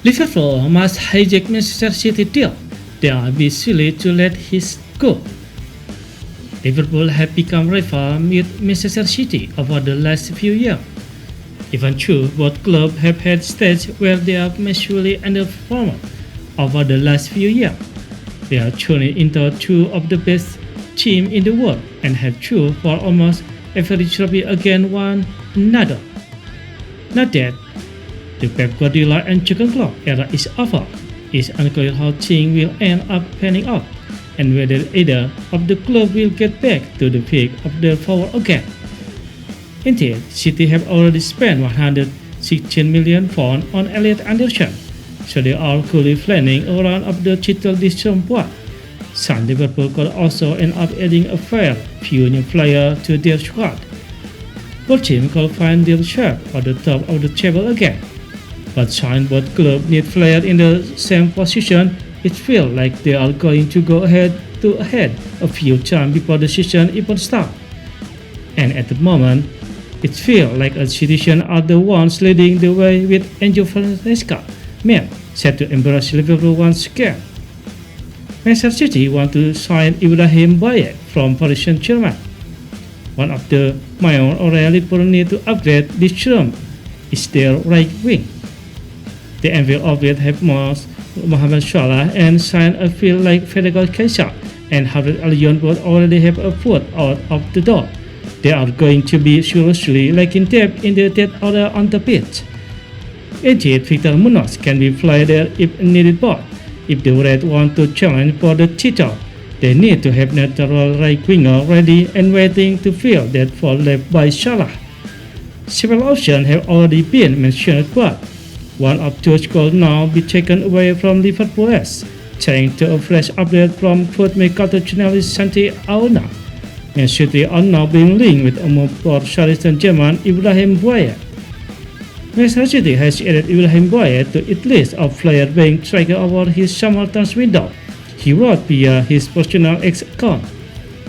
Liverpool must hijack Manchester City deal. They are be silly to let his go. Liverpool have become rival with Manchester City over the last few years. Even though both clubs have had stages where they have massively underperformed over the last few years, they are turned into two of the best teams in the world and have fought for almost every trophy against one another. Not that the Pep Guardiola and Jurgen Klopp era is over. It's unclear how things will end up panning out and whether either of the clubs will get back to the peak of their power again. Indeed, City have already spent £116 million on Elliot Anderson, so they are currently planning a run of the title this summer. Some Liverpool could also end up adding a fair few new players to their squad. Both teams could find themselves at the top of the table again. But since both clubs need players in the same position, it feels like they are going to go head to head a few times before the season even starts. And at the moment, it feels like a Citizen are the ones leading the way with Enzo Fernandez's man set to embrace Liverpool once again. Manchester City want to sign Ibrahim Bayet from Paris Saint-Germain. One of the main areas Liverpool need to upgrade this term is their right wing. The Anfield outfit have Mohamed Salah and signed a field like Federico Chiesa and Harold Allion both already have a foot out of the door. They are going to be seriously lacking depth in the third order on the pitch. Indeed, Victor Munoz can be played there if needed, but if the Reds want to challenge for the title, they need to have natural right winger ready and waiting to fill that spot left by Salah. Several options have already been mentioned, but one of those could now be taken away from Liverpool FC, thanks to a fresh update from foot Mercato journalist Santi Auna. Man City are now being linked with a move for Paris Saint-Germain Ibrahim Bayet. Manchester City has added Ibrahim Bayet to its list of players being striker over his summer transfer window, he wrote via his personal X account.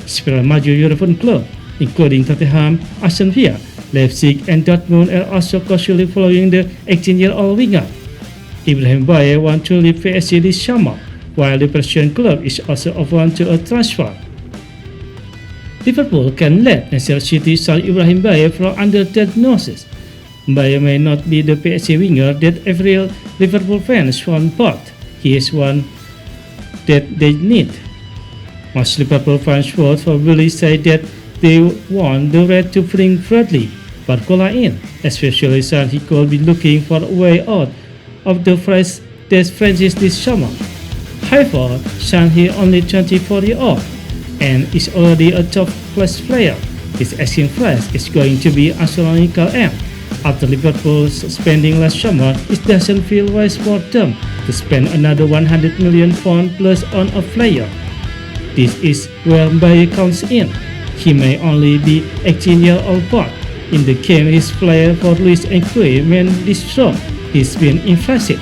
Several major European clubs, including Tottenham, Aston Villa, Leipzig and Dortmund are also closely following the 18-year-old winger. Ibrahim Bayet wants to leave PSG this summer, while the Persian club is also open to a transfer. Liverpool can let Manchester City sign Ibrahim Bayet from under that noses. Bayet may not be the PSG winger that every Liverpool fan wants, but he is one that they need. Most Liverpool fans would probably say that they want the Reds to bring Bradley Barcola in, especially since he could be looking for a way out of the franchise this summer. However, since he is only 24 years old and is already a top-class player, his asking price is going to be astronomical, and after Liverpool's spending last summer, it doesn't feel wise for them to spend another £100 million plus on a player. This is where Bayet comes in. He may only be 18 years old, but in the game he's played for Luis Enrique when this strong, he's been impressive.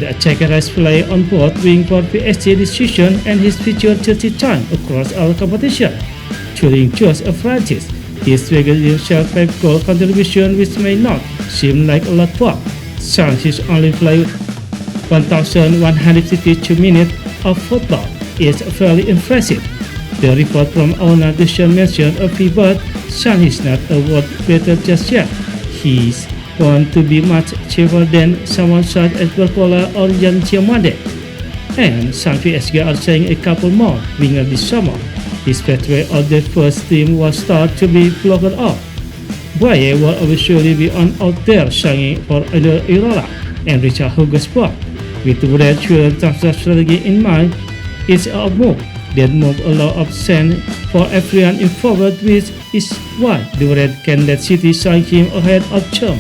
The attacker has played on both wing for PSG this season and he's featured 30 times across all competition. During just a franchise, he's registered himself 5 goal contribution, which may not seem like a lot, but since he's only played 1,152 minutes of football, it's very impressive. The report from owner Deshaun mentioned a few, but since he's not a world better just yet, he's going to be much cheaper than someone such as Barcola or Yan Diomande. And some PSG are saying a couple more wingers this summer. His pathway of the first team will start to be blocked off. Bayet will eventually be on out there signing for either Irola and Richard Hugo's spot. With the Reds' transfer strategy in mind, it's a move that moves a lot of sense for everyone involved, which is why the Reds can let City sign him ahead of term.